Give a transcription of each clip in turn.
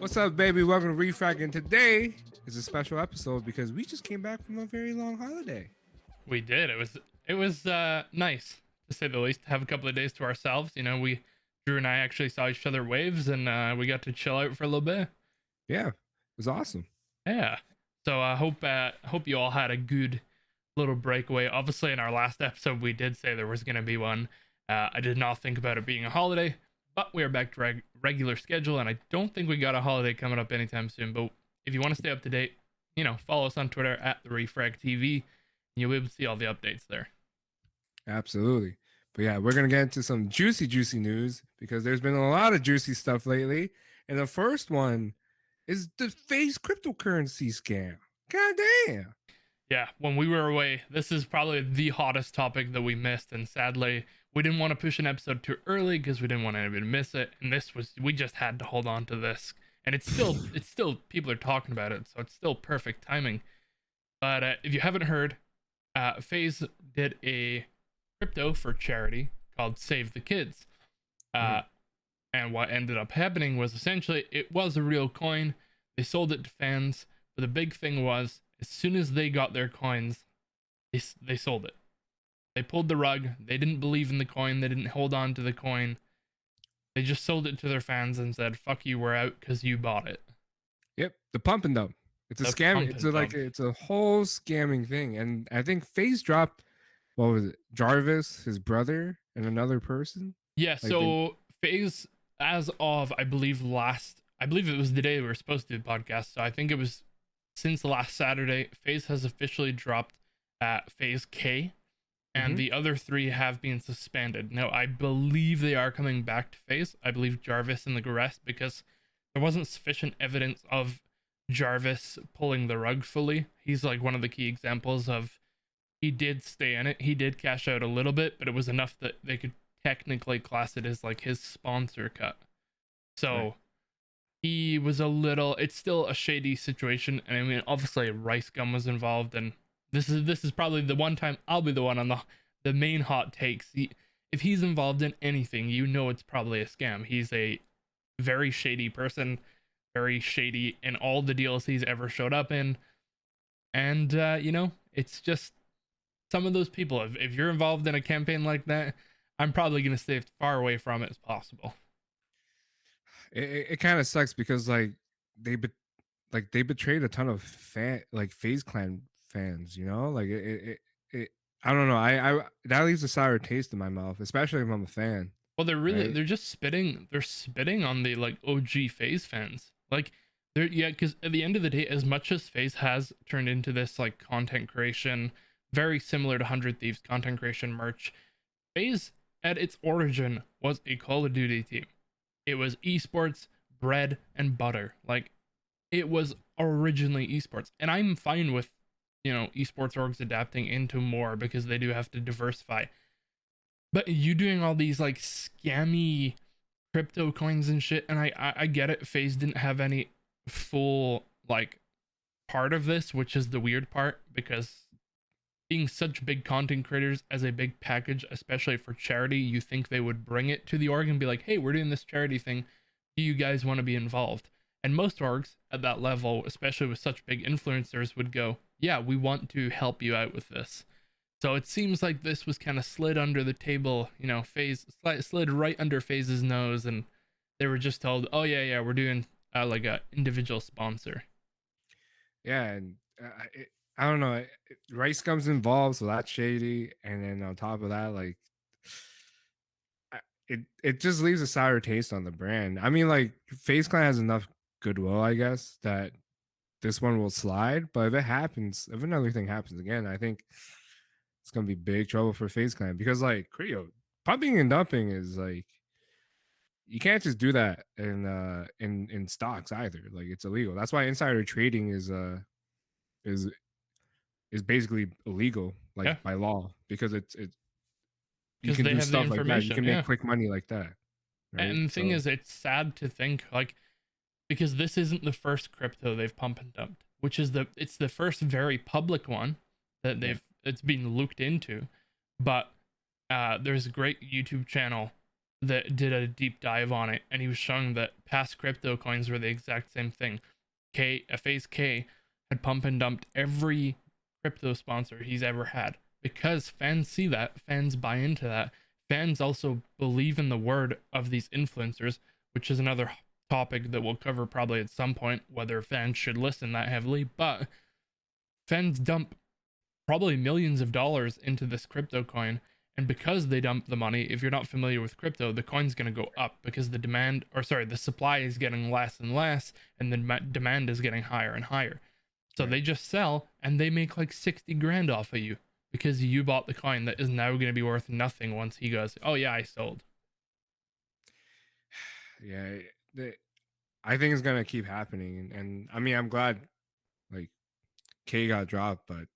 What's up, baby? Welcome to Re-Frag, and today is a special episode because we just came back from a very long holiday. We did. It was nice to say the least to have a couple of days to ourselves. You know, we Drew and I actually saw each other waves and we got to chill out for a little bit. Yeah, it was awesome. Yeah. So I hope you all had a good little breakaway. Obviously in our last episode we did say there was going to be one. I did not think about it being a holiday, but we are back to regular schedule and I don't think we got a holiday coming up anytime soon. But if you want to stay up to date, you know, follow us on Twitter at the Re-Frag TV. You'll be able to see all the updates there. Absolutely. But yeah, we're going to get into some juicy news because there's been a lot of juicy stuff lately. And the first one is the FaZe cryptocurrency scam. God damn. Yeah, when we were away, this is probably the hottest topic that we missed, and sadly, we didn't want to push an episode too early because we didn't want anybody to miss it. And we just had to hold on to this, and it's still people are talking about it, so it's still perfect timing. But if you haven't heard, FaZe did a crypto for charity called Save the Kids, and what ended up happening was essentially it was a real coin. They sold it to fans, but the big thing was as soon as they got their coins, they sold it. They pulled the rug. They didn't believe in the coin. They didn't hold on to the coin. They just sold it to their fans and said, "Fuck you, we're out because you bought it." Yep, the pump and dump. It's a scam. It's a whole scamming thing. And I think FaZe dropped, what was it, Jarvis, his brother, and another person. Yeah. So FaZe, as of I believe it was the day we were supposed to do the podcast. So I think it was since last Saturday. FaZe has officially dropped FaZe K, and the other three have been suspended. Now I believe they are coming back to FaZe. I believe Jarvis and the rest, because there wasn't sufficient evidence of Jarvis pulling the rug fully. He's like one of the key examples of he did stay in it. He did cash out a little bit, but it was enough that they could technically class it as like his sponsor cut. So he was it's still a shady situation. And I mean, obviously Rice Gum was involved, and this is probably the one time I'll be the one on the main hot takes. If he's involved in anything, you know it's probably a scam. He's a very shady person, very shady in all the deals he's ever showed up in. And you know, it's just some of those people. If you're involved in a campaign like that, I'm probably gonna stay as far away from it as possible. It kind of sucks because they betrayed a ton of FaZe Clan fans. You know, I don't know. I that leaves a sour taste in my mouth, especially if I'm a fan. Well, they're just spitting. They're spitting on the like OG FaZe fans. Like because at the end of the day, as much as FaZe has turned into this like content creation, very similar to 100 Thieves content creation merch, FaZe at its origin was a Call of Duty team. It was esports, bread and butter. Like it was originally esports, and I'm fine with, you know, esports orgs adapting into more because they do have to diversify. But you doing all these like scammy crypto coins and shit, and I get it. FaZe didn't have any full like part of this, which is the weird part, because being such big content creators as a big package, especially for charity, you think they would bring it to the org and be like, "Hey, we're doing this charity thing. Do you guys want to be involved?" And most orgs at that level, especially with such big influencers, would go, "Yeah, we want to help you out with this." So it seems like this was kind of slid under the table, you know, FaZe slid right under FaZe's nose, and they were just told, "Oh yeah, we're doing like a individual sponsor." Yeah, and I don't know. Rice Gum's involved, so that's shady. And then on top of that, like, it just leaves a sour taste on the brand. I mean, like, FaZe Clan has enough goodwill, I guess, that this one will slide. But if another thing happens again, I think it's gonna be big trouble for FaZe Clan because, like, Creo, pumping and dumping is like, you can't just do that in stocks either. Like, it's illegal. That's why insider trading is basically illegal, like by law, because it's you can they do have the stuff like that. You can information, make yeah. quick money like that, right? And the thing is, it's sad to think like, because this isn't the first crypto they've pump and dumped, which is it's the first very public one that it's been looked into. But there's a great YouTube channel that did a deep dive on it, and he was showing that past crypto coins were the exact same thing. FaZe K had pump and dumped every crypto sponsor he's ever had because fans see that, fans buy into that, fans also believe in the word of these influencers, which is another topic that we'll cover probably at some point, whether fans should listen that heavily. But fans dump probably millions of dollars into this crypto coin, and because they dump the money, if you're not familiar with crypto, the coin's going to go up because the supply is getting less and less, and the demand is getting higher and higher. So Right. they just sell and they make like 60 grand off of you because you bought the coin that is now going to be worth nothing once he goes, oh yeah, I sold. Yeah, the, I think it's gonna keep happening, and I mean, I'm glad like K got dropped, but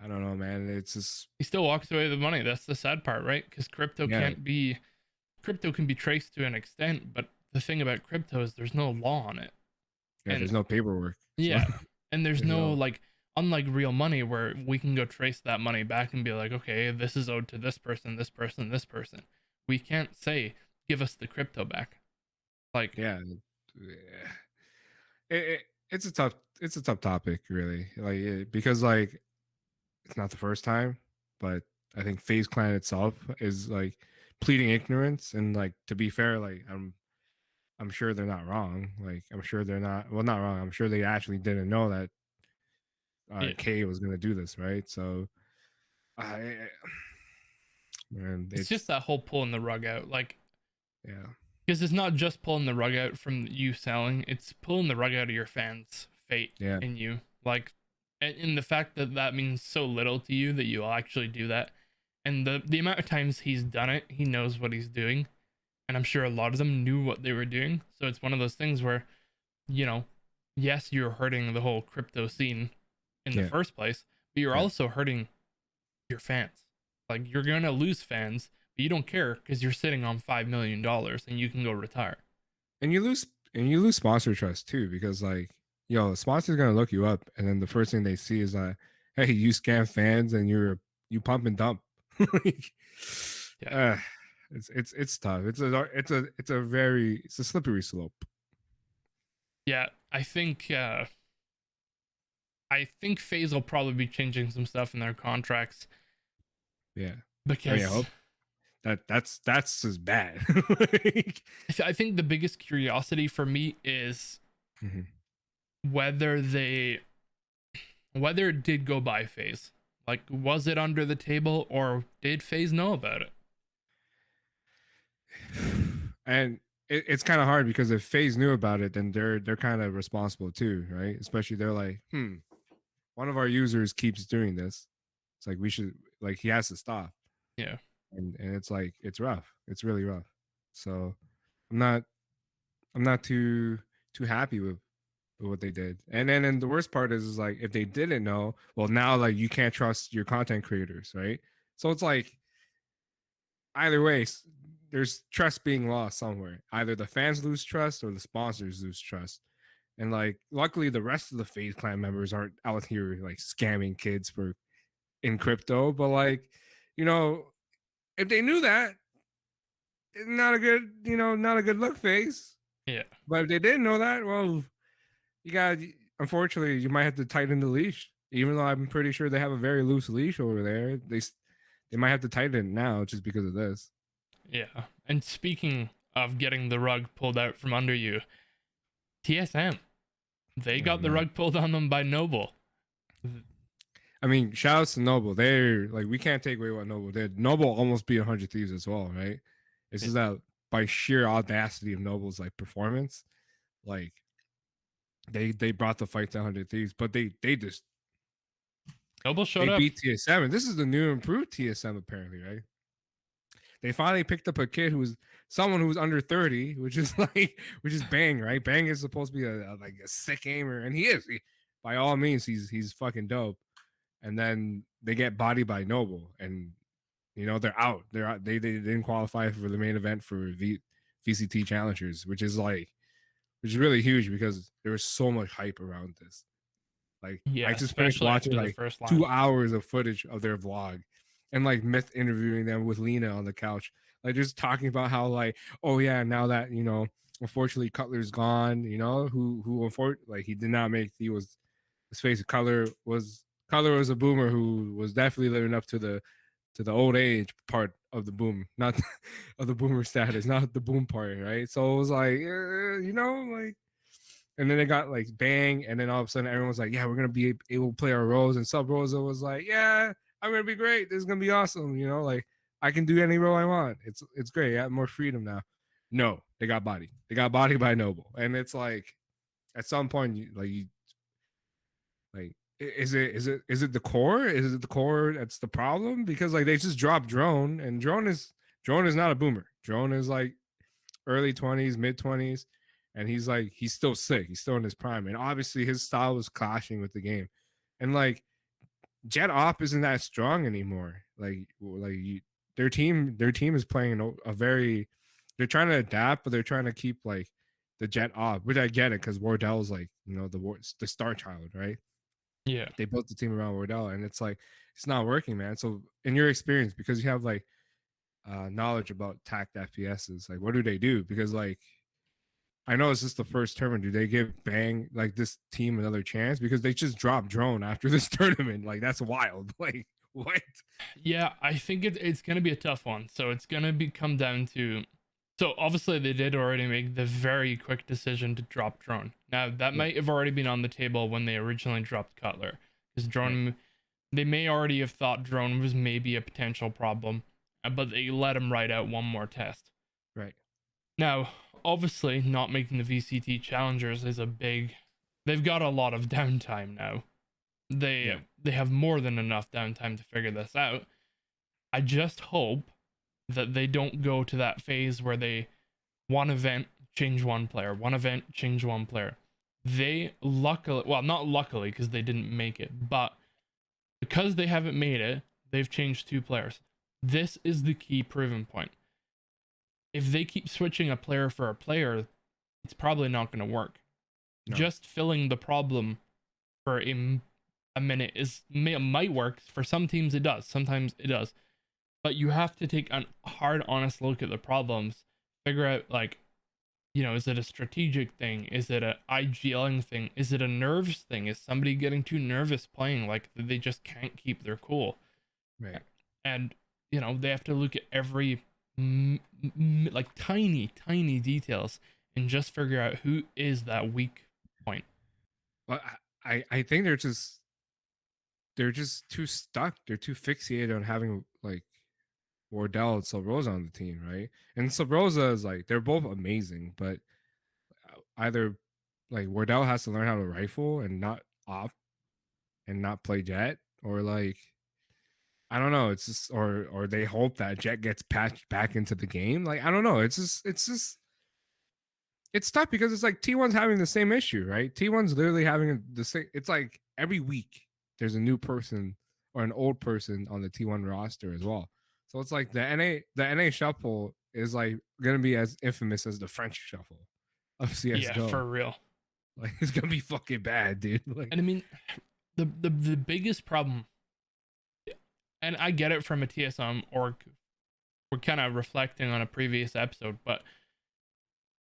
I don't know, man. It's just He still walks away with the money. That's the sad part, right? Because yeah, crypto can be traced to an extent, but the thing about crypto is there's no law on it. yeah. And There's no paperwork, so yeah, and there's there's no no like, unlike real money where we can go trace that money back and be like, okay, this is owed to this person, this person, this person. We can't say give us the crypto back. Like, yeah. It, it's a tough topic, really. Because like it's not the first time, but I think FaZe Clan itself is like pleading ignorance, and like to be fair, like I'm sure they're not wrong. Like I'm sure they're not wrong. I'm sure they actually didn't know that yeah, K was gonna do this, right? So I man, it's just that whole pulling the rug out. Like, yeah, because it's not just pulling the rug out from you selling, it's pulling the rug out of your fans' fate yeah, in you. Like, in the fact that that means so little to you that you'll actually do that. And the amount of times he's done it, he knows what he's doing. And I'm sure a lot of them knew what they were doing. So it's one of those things where, you know, yes, you're hurting the whole crypto scene in the yeah, first place, but you're yeah. also hurting your fans. Like, you're gonna lose fans, but you don't care because you're sitting on $5 million and you can go retire. And you lose sponsor trust too, because like yo, sponsor's gonna look you up, and then the first thing they see is like, hey, you scam fans, and you pump and dump. like, Yeah, uh, it's tough. It's a slippery slope. yeah. I think FaZe will probably be changing some stuff in their contracts Yeah, I mean, I because hope that's as bad. like, I think the biggest curiosity for me is mhm. whether they whether it did go by FaZe. Like, was it under the table or did FaZe know about it? and it's kind of hard because if FaZe knew about it, then they're kind of responsible too, right? Especially they're like, one of our users keeps doing this. It's like we should like he has to stop. Yeah. And it's like it's rough. It's really rough. So I'm not I'm not too happy with what they did. And the worst part is like if they didn't know, well now like you can't trust your content creators, right? So it's like either way, there's trust being lost somewhere. Either the fans lose trust or the sponsors lose trust. And like luckily the rest of the FaZe Clan members aren't out here like scamming kids for in crypto, but like, you know, if they knew that, not a good, not a good look face. Yeah. But if they didn't know that, well, you got unfortunately you might have to tighten the leash. Even though I'm pretty sure they have a very loose leash over there, they might have to tighten it now just because of this. Yeah. And speaking of getting the rug pulled out from under you, TSM, they Oh got the man. rug pulled on them by Noble. I mean, shout outs to Noble. They're like we can't take away what Noble did. Noble almost beat 100 Thieves as well, right? It's just that by sheer audacity of Noble's like performance, like they brought the fight to 100 Thieves, but they just Noble showed they up. beat TSM. And this is the new improved TSM apparently, right? They finally picked up a kid who was someone who was under 30, which is like which is Bang, right? Bang is supposed to be like a sick aimer, and he is. By all means, he's fucking dope. And then they get bodied by Noble, and they're out. They're out. They didn't qualify for the main event for VCT Challengers, which is really huge because there was so much hype around this. Like I Yeah, just finished especially watching after the like first line. 2 hours of footage of their vlog, and like Myth interviewing them with Lena on the couch. like just talking about how like, oh yeah, now that unfortunately Cutler's gone, who unfortunately like he did not make he was his face Cutler was a boomer who was definitely living up to the old age part of the boom, not of the boomer status, not the boom part, right? So it was like, like, and then they got like bang, and then all of a sudden everyone's like, yeah, we're gonna be able to play our roles, and Sub Rosa was like, yeah, I'm gonna be great. This is gonna be awesome, like I can do any role I want. It's great. I have more freedom now. No, they got body. They got body by Noble, and it's like at some point, like is it the core? Is it the core that's the problem? Because like they just dropped Drone, and Drone is not a boomer. Drone is like early 20s, mid 20s, and he's still sick. He's still in his prime, and obviously his style was clashing with the game, and like Jet Op isn't that strong anymore. Their team is playing a very. They're trying to adapt, but they're trying to keep like the Jet Op, which I get it because Wardell's like the star child, right? Yeah. They built the team around Wardell, and it's like it's not working, man. So in your experience, because you have like knowledge about tact FPSs, like what do they do? Because like I know it's just the first tournament. Do they give Bang like this team another chance? Because they just dropped Drone after this tournament. Like that's wild. Like what? Yeah, I think it's gonna be a tough one. So it's gonna be come down to, so obviously they did already make the very quick decision to drop Drone. Now that Yeah, might have already been on the table when they originally dropped Cutler, because right, Drone, they may already have thought Drone was maybe a potential problem, but they let him write out one more test. right. Now, obviously, not making the VCT challengers is a big. They've got a lot of downtime now. Yeah, They have more than enough downtime to figure this out. I just hope that they don't go to that phase where they one event change one player, one event change one player. They luckily, well, not luckily because they didn't make it, but because they haven't made it, they've changed two players. This is the key proving point. If they keep switching a player for a player, it's probably not going to work. no, Just filling the problem for a minute might work. For some teams, it does. Sometimes it does. But you have to take a hard, honest look at the problems. Figure out like, is it a strategic thing? Is it a IGLing thing? Is it a nerves thing? Is somebody getting too nervous playing? Like they just can't keep their cool. right. And they have to look at every like tiny, tiny details and just figure out who is that weak point. But I think they're just too stuck. They're too fixated on having like Wardell and Subrosa on the team, right? And Subrosa is like they're both amazing, but either like Wardell has to learn how to rifle and not off and not play Jet, or like I don't know. It's just or they hope that Jet gets patched back into the game. Like I don't know. It's just it's tough because it's like T1's having the same issue, right? T1's literally having the same. It's like every week there's a new person or an old person on the T1 roster as well. So it's like the NA shuffle is like gonna be as infamous as the French shuffle of Yeah, CS:GO. for real. Like it's gonna be fucking bad, dude. Like And I mean, the biggest problem, and I get it from a TSM org. We're kind of reflecting on a previous episode, but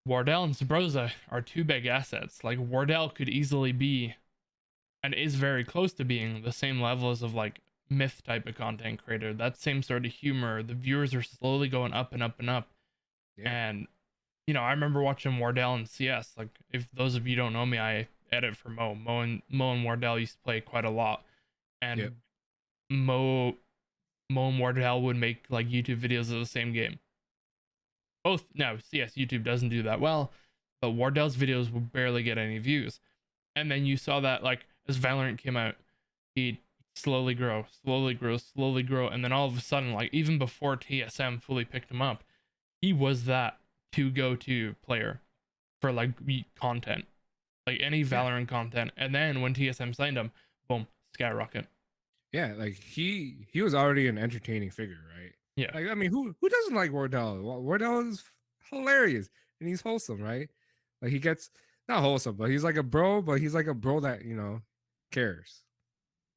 Wardell and Sabrosa are two big assets. Like Wardell could easily be, and is very close to being, the same levels of like myth type of content creator. That same sort of humor. The viewers are slowly going up and up and up. yeah, And I remember watching Wardell in CS. Like if those of you don't know me, I edit for Mo. Mo and Wardell used to play quite a lot. yep, And Mo Mo and Wardell would make like YouTube videos of the same game. Both now CS YouTube doesn't do that well, but Wardell's videos will barely get any views. And then you saw that like as Valorant came out, he slowly grow, slowly grow, slowly grow, and then all of a sudden, like even before TSM fully picked him up, he was that to go to player for like content, like any yeah. Valorant content. And then when TSM signed him, boom, skyrocket. Yeah, like he was already an entertaining figure, right? Yeah, Like I mean, who doesn't like Wardell? Wardell is hilarious and he's wholesome, right? Like he gets not wholesome, but he's like a bro, but he's like a bro that cares,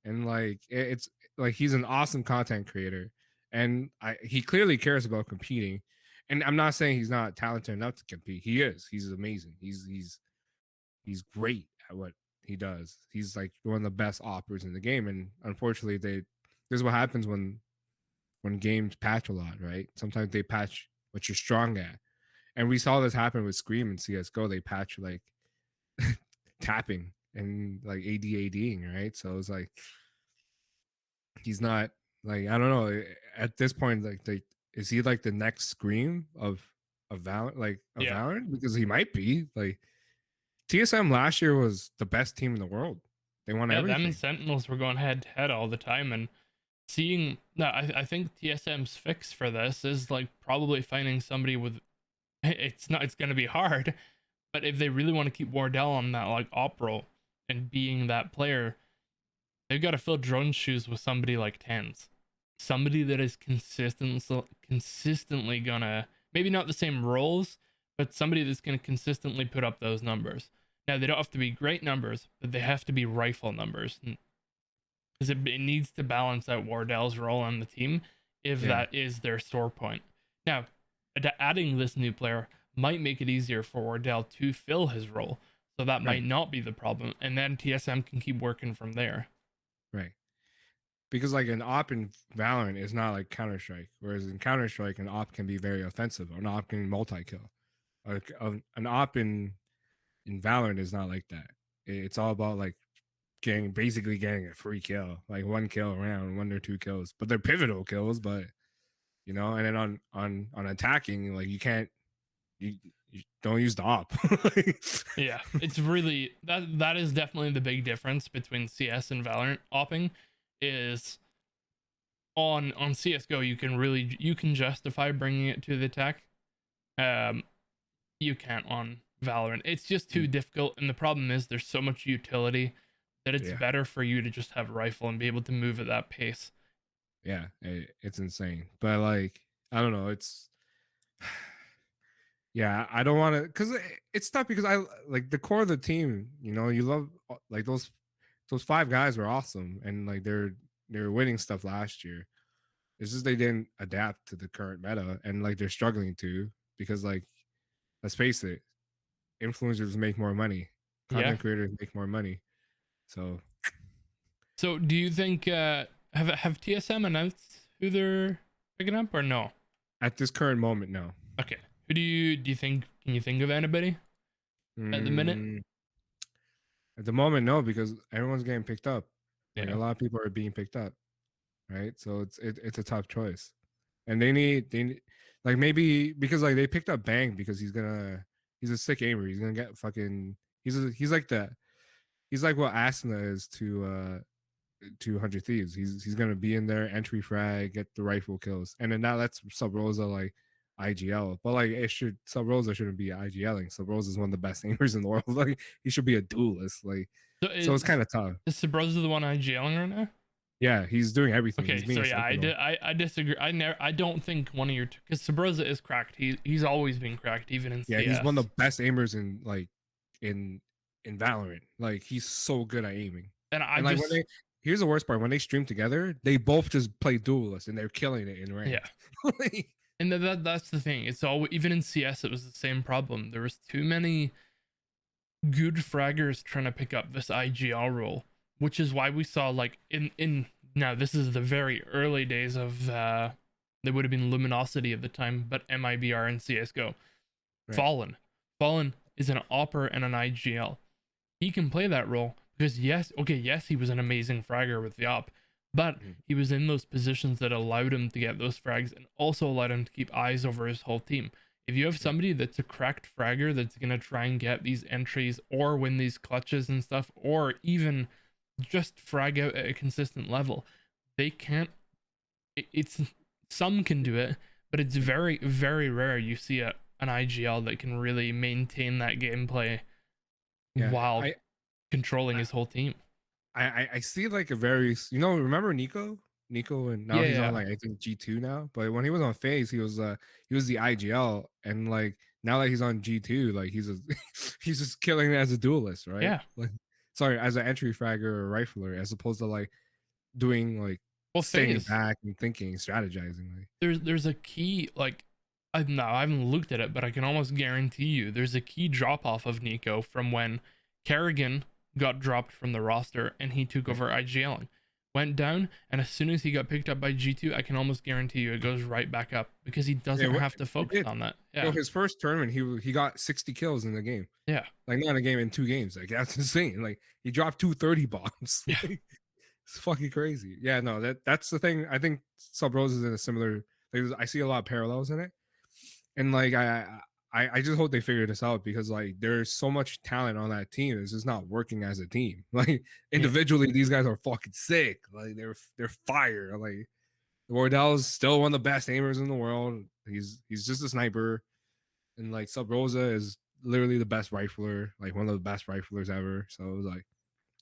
and like it's like he's an awesome content creator, and he clearly cares about competing. And I'm not saying he's not talented enough to compete. He is. He's amazing. He's great at what he does. He's like one of the best operators in the game. And unfortunately, this is what happens when games patch a lot, right? Sometimes they patch what you're strong at. And we saw this happen with Scream and CSGO. They patch like tapping and like ADing, right? So it's like he's not like I don't know at this point like they is he like the next Scream of Valorant like of Yeah. Valorant because he might be like TSM last year was the best team in the world. They won Yeah, them and everything. Sentinels were going head to head all the time, and seeing that, I think TSM's fix for this is like probably finding somebody with. It's gonna be hard, but if they really want to keep Wardell on that like op role and being that player, they've got to fill Drone's shoes with somebody like Tens, somebody that is consistently gonna maybe not the same roles, but somebody that's gonna consistently put up those numbers. Now they don't have to be great numbers, but they have to be rifle numbers, because it needs to balance out Wardell's role on the team if Yeah, that is their sore point. Now, adding this new player might make it easier for Wardell to fill his role, so that might right, not be the problem, and then TSM can keep working from there. right. Because like an op in Valorant is not like Counter Strike, whereas in Counter Strike an op can be very offensive. An op can multi kill. An op in Valorant is not like that. It's all about like basically getting a free kill, like one kill around, 1 or 2 kills, but they're pivotal kills. But and then on attacking, like you don't use the op. Yeah, it's really that is definitely the big difference between CS and Valorant opping is on CS:GO you can justify bringing it to the attack. Um, you can't on Valorant. It's just too difficult, and the problem is there's so much utility that it's Yeah, better for you to just have a rifle and be able to move at that pace. yeah, it's insane. But like I don't know, it's yeah, I don't want to because it's tough because I like the core of the team. You love like those 5 guys were awesome, and like they're winning stuff last year. It's just they didn't adapt to the current meta, and like they're struggling to because like let's face it, influencers make more money, Yeah. content creators make more money. So So do you think have TSM announced who they're picking up or no? at this current moment, no. Okay. Who do you think, can you think of anybody at the minute? Mm, at the moment, no, because everyone's getting picked up. Like a Yeah. lot of people are being picked up, right? So it's a tough choice, and they need, like maybe because like they picked up Bang because he's a sick aimer. He's gonna get fucking he's like what Asuna is to 100 Thieves. He's gonna be in there, entry frag, get the rifle kills, and then that lets Sub Rosa like IGL. But like it should Sub Rosa shouldn't be IGLing. Sub Rosa is one of the best aimers in the world. Like he should be a duelist. Like So so it's kind of tough. is Sabrosa the one IGLing right now? Yeah, he's doing everything. He's Okay, being so a yeah, sentinel. I disagree. I don't think one of your because Sabrosa is cracked. He's always been cracked, even in Yeah, he's one of CS. the best aimers in in Valorant. Like he's so good at aiming. And I And like when just they here's the worst part, when they stream together, they both just play duelist and they're killing it in yeah. ranked. Like, And that's the thing. It's all even in CS it was the same problem. There was too many good fraggers trying to pick up this IGL role, which is why we saw like in now this is the very early days of they would have been Luminosity at the time, but MIBR and CS:GO. right. Fallen. Fallen is an Opper and an IGL. He can play that role because yes, he was an amazing fragger with the op, but Mhm. he was in those positions that allowed him to get those frags and also allowed him to keep eyes over his whole team. If you have Yeah. somebody that's a cracked fragger that's gonna try and get these entries or win these clutches and stuff, or even just frag out at a consistent level, they can't. It's some can do it, but it's very very rare you see an IGL that can really maintain that gameplay Yeah. while controlling I his whole team. I see like a very remember Nico? Nico and now Yeah, he's on yeah, like I think G2 now. But when he was on phase, he was the IGL and like now that he's on G2, like he's just killing it as a duelist, right? yeah. Like sorry, as an entry fragger or rifler, as opposed to like doing like Well, staying FaZe, back and thinking, strategizing. Like, there's a key like I haven't looked at it, but I can almost guarantee you there's a key drop off of Nico from when Kerrigan got dropped from the roster and he took right. over IGLing. Went down, and as soon as he got picked up by G2, I can almost guarantee you it goes right back up because he Yeah, doesn't what have to he focus did. on that. Yo, Yeah. his first tournament, he got 60 kills in the game. Yeah. Like not in a game, in 2 games. Like that's insane. Like he dropped 230 bombs. Yeah. Like, it's fucking crazy. Yeah, no, that's the thing. I think Sub Rose is in a similar. Like, I see a lot of parallels in it, and like I just hope they figure this out because like there's so much talent on that team. It's just not working as a team. Like Yeah. individually, these guys are fucking sick. Like they're fire. Like Wardell's still one of the best aimers in the world. He's just a sniper, and like Sub Rosa is literally the best rifler, like one of the best riflers ever. So it was like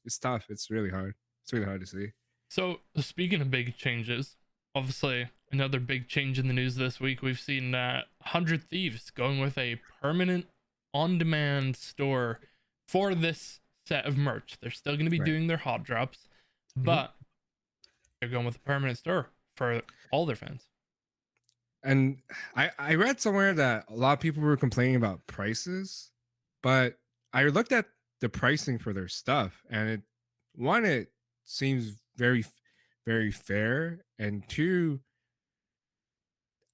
it's tough. It's really hard. It's really hard to see. So speaking of big changes, obviously another big change in the news this week. We've seen 100 Thieves going with a permanent on-demand store for this set of merch. They're still going to be Right. doing their hot drops, Mhm. but they're going with a permanent store for all their fans. And I read somewhere that a lot of people were complaining about prices, but I looked at the pricing for their stuff, and it seems very fair, and two,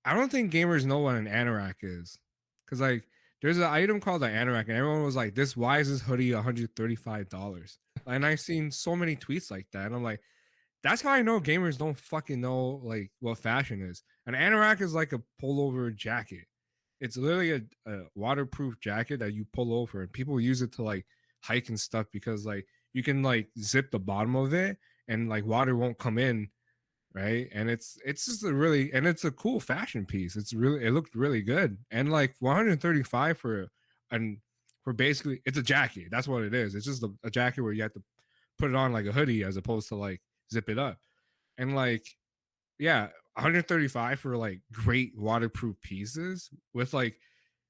I don't think gamers know what an anorak is, because like there's an item called an anorak, and everyone was like, "This why is this hoodie $135?" And I've seen so many tweets like that, and I'm like, that's how I know gamers don't fucking know like what fashion is. An anorak is like a pullover jacket. It's literally a waterproof jacket that you pull over, and people use it to like hike and stuff because like you can like zip the bottom of it and like water won't come in, right? And it's just a really, and it's a cool fashion piece. It looked really good, and like 135 and for basically it's a jacket. That's what it is. It's just a jacket where you have to put it on like a hoodie as opposed to like zip it up. And like, yeah, 135 for like great waterproof pieces with like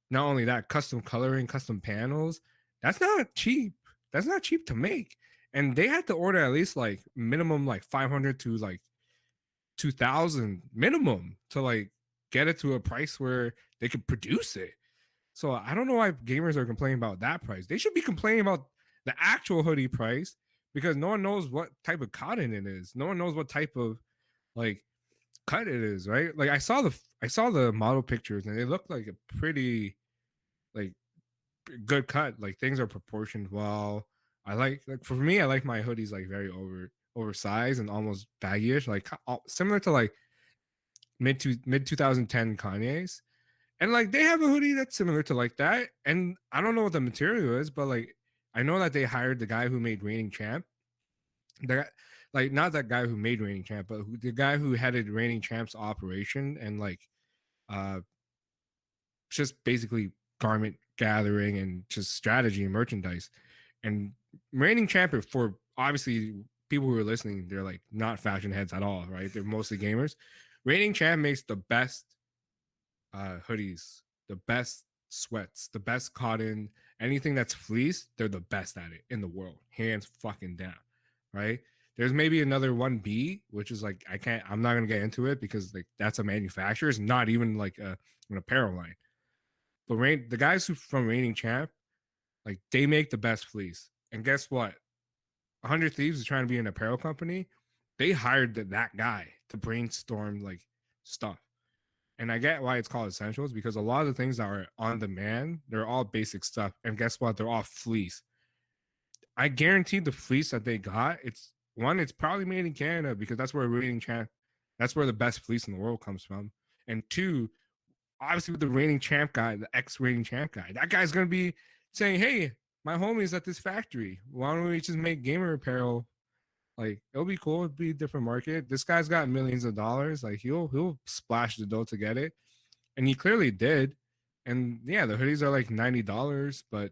not only that custom coloring, custom panels. That's not cheap. That's not cheap to make. And they had to order at least like minimum like 500 to like 2000 minimum to like get it to a price where they could produce it. So I don't know why gamers are complaining about that price. They should be complaining about the actual hoodie price because no one knows what type of cotton it is. No one knows what type of like cut it is, right? Like I saw the model pictures and they look like a pretty like good cut. Like things are proportioned well. I like for me, I like my hoodies like very oversized and almost baggyish, like similar to like mid 2010 Kanye's. And like they have a hoodie that's similar to like that. And I don't know what the material is, but like I know that they hired the guy who made Reigning Champ. The guy, like not that guy who made Reigning Champ, but the guy who headed Reigning Champ's operation and like uh just basically garment gathering and just strategy and merchandise. And Reigning Champ for obviously people who are listening, they're like not fashion heads at all, right? They're mostly gamers. Reigning Champ makes the best hoodies, the best sweats, the best cotton, anything that's fleece, they're the best at it in the world, hands fucking down, right? There's maybe another 1B, which is like I'm not gonna get into it because like that's a manufacturer, it's not even like an apparel line. But the guys who from Reigning Champ, like they make the best fleece. And guess what? 100 Thieves is trying to be an apparel company. They hired that guy to brainstorm like stuff. And I get why it's called essentials because a lot of the things that are on demand, they're all basic stuff. And guess what? They're all fleece. I guarantee the fleece that they got, it's probably made in Canada because that's where reigning champ, that's where the best fleece in the world comes from. And two, obviously with the reigning champ guy, the ex-reigning champ guy, that guy's gonna be saying, "Hey, my homie's at this factory. Why don't we just make gamer apparel? Like it'll be cool. It'll be a different market. This guy's got millions of dollars. Like he'll splash the dough to get it, and he clearly did. And yeah, the hoodies are like $90, but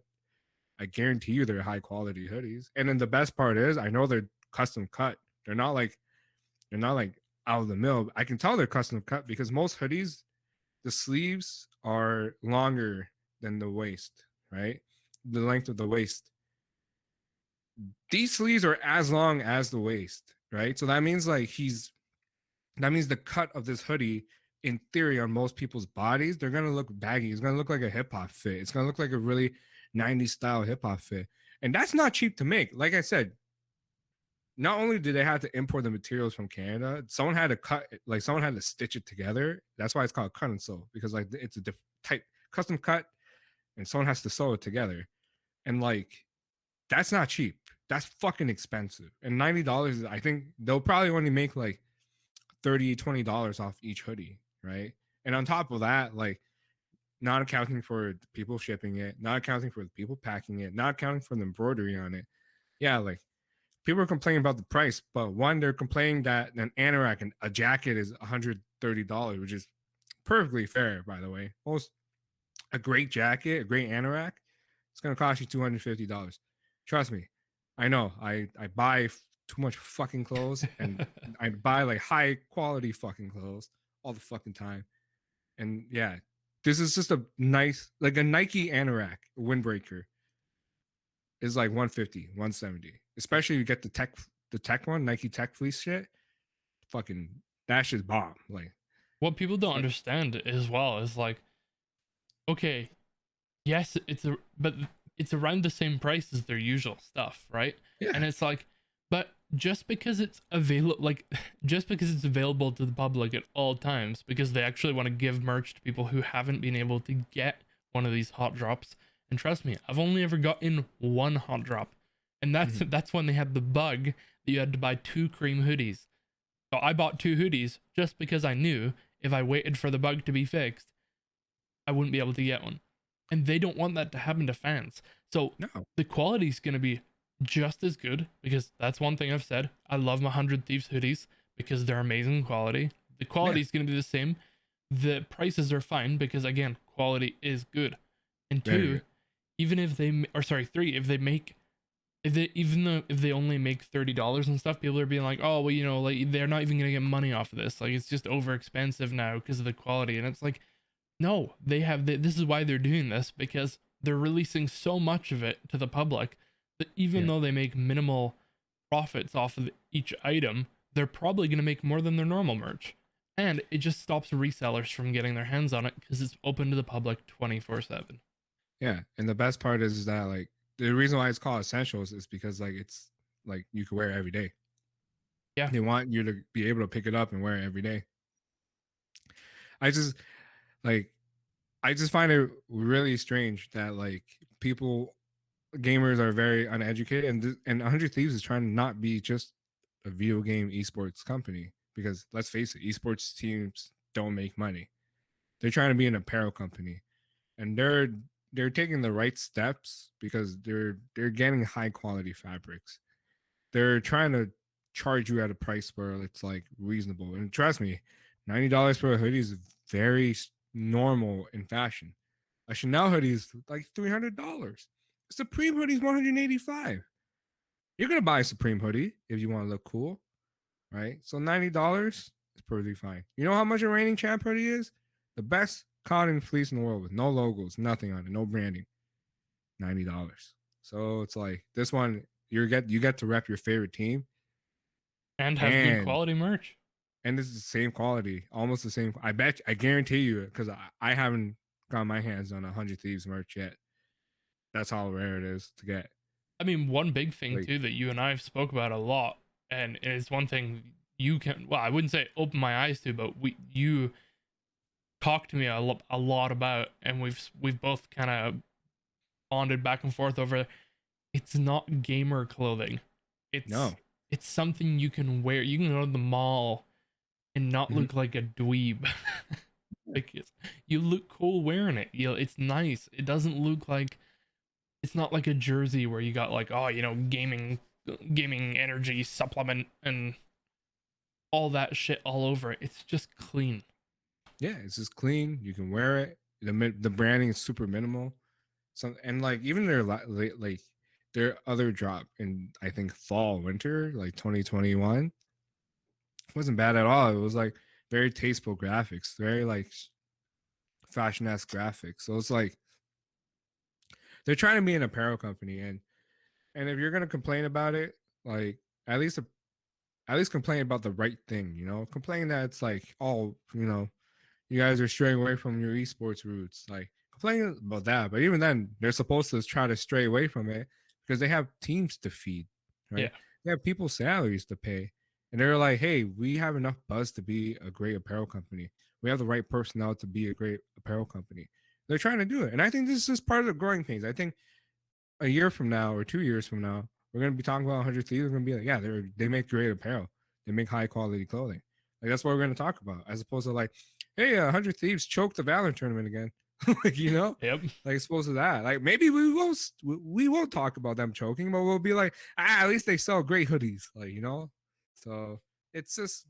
I guarantee you they're high quality hoodies. And then the best part is, I know they're custom cut. They're not like out of the mill. I can tell they're custom cut because most hoodies, the sleeves are longer than the waist, right? The length of the waist. These sleeves are as long as the waist, right? So that means like That means the cut of this hoodie, in theory, on most people's bodies, they're gonna look baggy. It's gonna look like a hip hop fit. It's gonna look like a really 90s style hip hop fit. And that's not cheap to make. Like I said, not only did they have to import the materials from Canada, someone had to cut it, like someone had to stitch it together. That's why it's called cut and sew, because like it's a type custom cut and someone has to sew it together. And like that's not cheap. That's fucking expensive. And $90, I think they'll probably only make like $30-$20 off each hoodie, right? And on top of that, like not accounting for the people shipping it, not accounting for the people packing it, not accounting for the embroidery on it. Yeah, like people are complaining about the price, but one, they're complaining that an anorak and a jacket is $130, which is perfectly fair, by the way. Most a great jacket, a great anorak, it's gonna cost you $250. Trust me, I know. I buy too much fucking clothes, and I buy like high quality fucking clothes all the fucking time. And yeah, this is just a nice, like a Nike anorak windbreaker is like 150, 170. Especially if you get the tech one, Nike Tech Fleece shit. Fucking that shit's bomb. Like What people don't fuck, understand as well is like, okay, yes, but it's around the same price as their usual stuff, right? yeah, And it's like, but just because it's available, like, just because it's available to the public at all times, because they actually want to give merch to people who haven't been able to get one of these hot drops. And trust me, I've only ever gotten one hot drop, and that's mm-hmm. that's when they had the bug that you had to buy two cream hoodies. So I bought two hoodies just because I knew if I waited for the bug to be fixed, I wouldn't be able to get one. And they don't want that to happen to fans. So No, the quality is going to be just as good, because that's one thing I've said. I love my 100 Thieves hoodies because they're amazing quality. The yeah, quality is going to be the same. The prices are fine because, again, quality is good. And very two, good. even if they, or sorry, three, if they make, if they, even though if they only make $30 and stuff, people are being like, oh, well, you know, like they're not even going to get money off of this. Like it's just over expensive now because of the quality. And it's like, no, this is why they're doing this, because they're releasing so much of it to the public that even Yeah, though they make minimal profits off of each item, they're probably going to make more than their normal merch. And it just stops resellers from getting their hands on it because it's open to the public 24/7. yeah. And the best part is that like the reason why it's called essentials is because like it's like you can wear it every day. Yeah. They want you to be able to pick it up and wear it every day. I just like I just find it really strange that like people gamers are very uneducated, and 100 Thieves is trying to not be just a video game esports company, because let's face it, esports teams don't make money. They're trying to be an apparel company, and they're taking the right steps because they're getting high quality fabrics. They're trying to charge you at a price where it's like reasonable. And trust me, $90 for a hoodie is very normal in fashion. A Chanel hoodie is like $300. A Supreme hoodie is 185. You're gonna buy a Supreme hoodie if you want to look cool, right? So $90 is perfectly fine. You know how much a reigning champ hoodie is? The best cotton fleece in the world with no logos, nothing on it, no branding. $90. So it's like this one, you get to rep your favorite team, And have good and quality merch. it's the same quality, almost the same. I guarantee you, because I haven't got my hands on 100 Thieves merch yet. That's how rare it is to get. I mean, one big thing Like, too that you and I have spoke about a lot, and it's one thing you can, well, I wouldn't say open my eyes to, but you talked to me a lot about, and we've both kind of bonded back and forth over. It's not gamer clothing. It's no. it's something you can wear. You can go to the mall and not Mhm. look like a dweeb. Like you look cool wearing it. You know, it's nice. It doesn't look like, it's not like a jersey where you got like, oh, you know, gaming energy supplement and all that shit all over it. It's just clean. Yeah, it's just clean. You can wear it. The branding is super minimal. So, and like even like their other drop in, I think, fall winter like 2021 wasn't bad at all. It was like very tasteful graphics, very like fashion esque graphics. So it's like they're trying to be an apparel company, and if you're gonna complain about it, like at least at least complain about the right thing, complain that it's like, oh, you guys are straying away from your esports roots. Like complain about that. But even then, they're supposed to try to stray away from it because they have teams to feed, Yeah. right? They have people's salaries to pay. And they're like, hey, we have enough buzz to be a great apparel company. We have the right personnel to be a great apparel company. They're trying to do it. And I think this is part of the growing pains. I think a year from now or 2 years from now, we're gonna be talking about 100 Thieves. We're gonna be like, yeah, they make great apparel. They make high quality clothing. Like that's what we're gonna talk about, as opposed to like, hey, 100 Thieves choked the Valorant tournament again. Like Yep. like it's supposed to that. Like maybe we won't talk about them choking, but we'll be like, at least they sell great hoodies. So it's just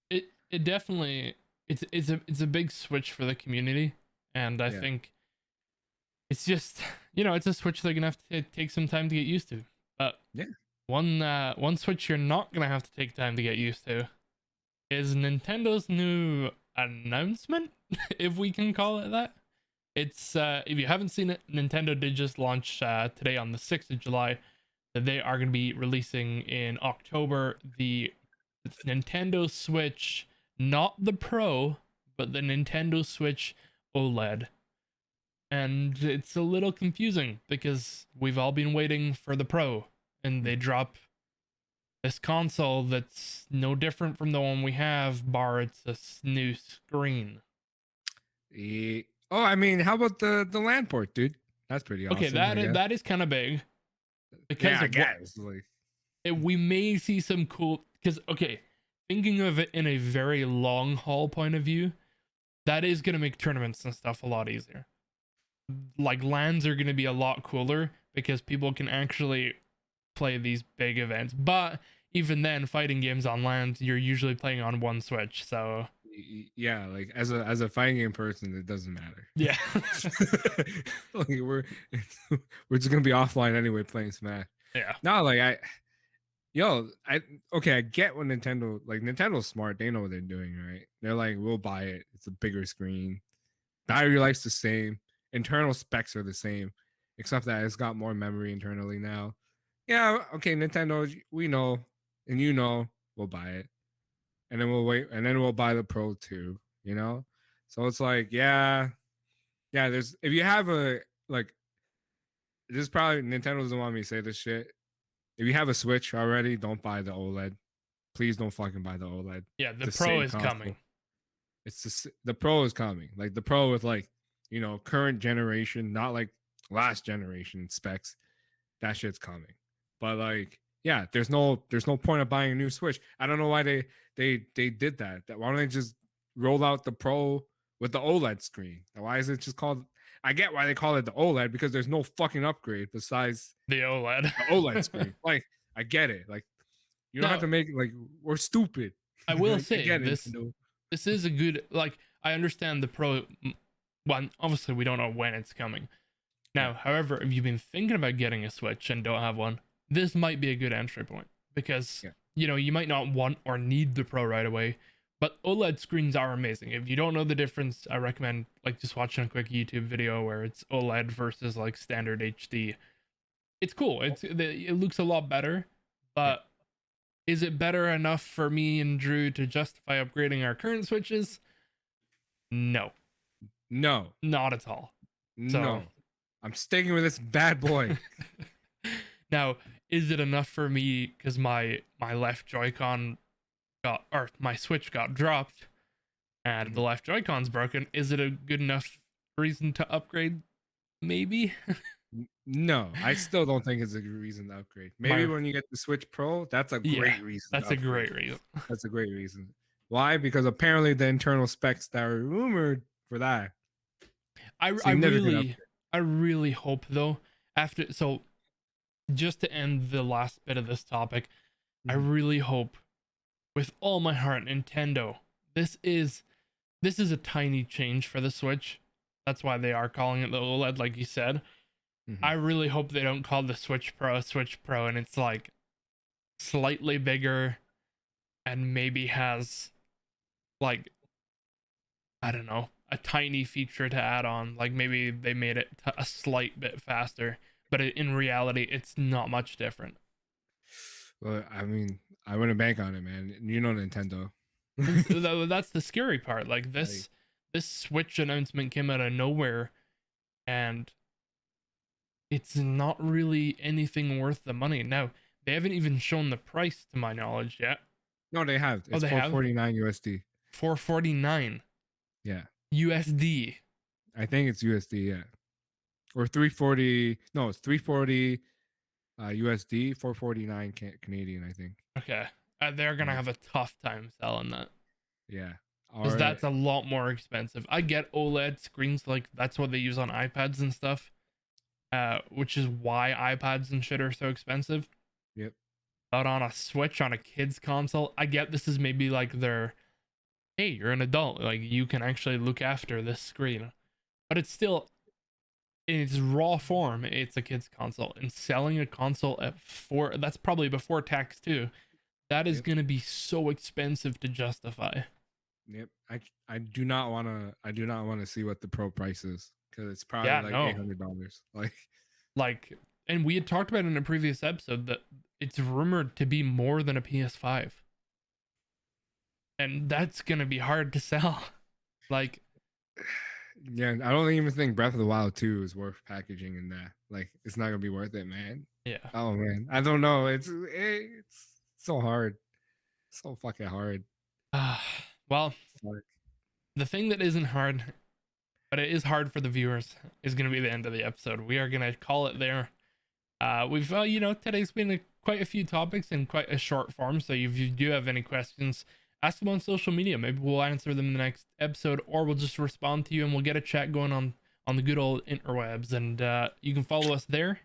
It definitely it's a big switch for the community, and I yeah think it's just it's a switch they're gonna have to take some time to get used to. But yeah one switch you're not gonna have to take time to get used to is Nintendo's new announcement, if we can call it that. It's if you haven't seen it, Nintendo did just launch today on the 6th of July that they are going to be releasing in October the Nintendo Switch, not the Pro, but the Nintendo Switch OLED. And it's a little confusing because we've all been waiting for the Pro, and they drop this console that's no different from the one we have, bar it's a new screen. Oh, I mean, how about the land port, dude? That's pretty Okay, awesome, I guess. that is kind of big Yeah, because I of what guess. Like, we may see some cool. Because okay, thinking of it in a very long haul point of view, that is gonna make tournaments and stuff a lot easier. Like lands are gonna be a lot cooler because people can actually play these big events. But even then, fighting games on land, you're usually playing on one Switch. So yeah, like as a fighting game person, it doesn't matter. yeah, Like we're just gonna be offline anyway playing Smash. yeah, No, like I okay, I get what Nintendo's smart. They know what they're doing, right? They're like, we'll buy it. It's a bigger screen. Battery life's the same. Internal specs are the same, except that it's got more memory internally now. Yeah, okay, Nintendo, we know, and we'll buy it, and then we'll wait, and then we'll buy the Pro too. So it's like, yeah. There's if you have a like, this is probably Nintendo doesn't want me to say this shit. If you have a Switch already, don't buy the OLED. Please don't fucking buy the OLED. yeah. The The Pro same is console. coming. It's the Pro is coming. Like the Pro with like current generation, not like last generation specs. That shit's coming. But like, yeah, there's no point of buying a new Switch. I don't know why they did that. Why don't they just roll out the Pro with the OLED screen? Why is it just called? I get why they call it the OLED because there's no fucking upgrade besides The OLED. the OLED screen. Like, I get it. Like, you don't have Now, to make like we're stupid. I will I say get it. this is a good, like, I understand the Pro one. Obviously, we don't know when it's coming. Now, Yeah. however, if you've been thinking about getting a Switch and don't have one, this might be a good entry point because Yeah. you might not want or need the Pro right away. But OLED screens are amazing. If you don't know the difference, I recommend like just watching a quick YouTube video where it's OLED versus like standard HD. It's cool. It looks a lot better, Yeah. but is it better enough for me and Drew to justify upgrading our current Switches? No, No. not at all. So No. I'm sticking with this bad boy. now, is it enough for me because my left Joy-Con or my Switch got dropped and the left Joy-Con's broken? Is it a good enough reason to upgrade? Maybe. No, I still don't think it's a good reason to upgrade. Maybe My when you get the Switch Pro, that's a yeah, great reason to that's a upgrade. great reason. That's a great reason. Why? Because apparently the internal specs that are rumored for that I significant really upgrade. I really hope though after so just to end the last bit of this topic, I Mhm. really hope with all my heart Nintendo. This is a tiny change for the Switch. That's why they are calling it the OLED like you said. I Mhm. really hope they don't call the Switch Pro and it's like slightly bigger and maybe has like I don't know, a tiny feature to add on. Like maybe they made it a slight bit faster, but in reality, it's not much different. Well, I mean, I wouldn't bank on it, man. You know Nintendo. And that's the scary part. Like Like, this Switch announcement came out of nowhere, and it's not really anything worth the money. Now, they haven't even shown the price to my knowledge yet. no, they have. Oh, It's they have 449 USD. 449 Yeah, USD. I think it's USD. Yeah, or 340. No, it's 340 USD. 449 Canadian. I think. Okay. They're gonna Yeah, have a tough time selling that yeah. because Or that's a lot more expensive. I get OLED screens, like that's what they use on iPads and stuff, which is why iPads and shit are so expensive. yep, But on a Switch, on a kid's console, I get this is maybe like their, hey, you're an adult, like you can actually look after this screen, but it's still in its raw form, it's a kid's console, and selling a console at four, that's probably before tax too. That is yep, gonna be so expensive to justify. yep. I do not want to. I do not want to see what the pro price is because it's probably Yeah, like no. $800. Like, Like, and we had talked about in a previous episode that it's rumored to be more than a PS5. And that's gonna be hard to sell. Like, yeah, I don't even think Breath of the Wild 2 is worth packaging in that. Like, it's not gonna be worth it, man. yeah. Oh man, I don't know. It's so hard, so fucking hard. Well, Fuck. the thing that isn't hard, but it is hard for the viewers, is gonna be the end of the episode. We are gonna call it there. We've, today's been quite a few topics in quite a short form. So if you do have any questions, ask them on social media. Maybe we'll answer them in the next episode, or we'll just respond to you and we'll get a chat going on the good old interwebs. And you can follow us there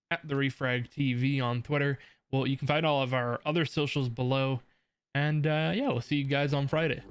at the Re-Frag TV on Twitter. Well, you can find all of our other socials below. And yeah, we'll see you guys on Friday.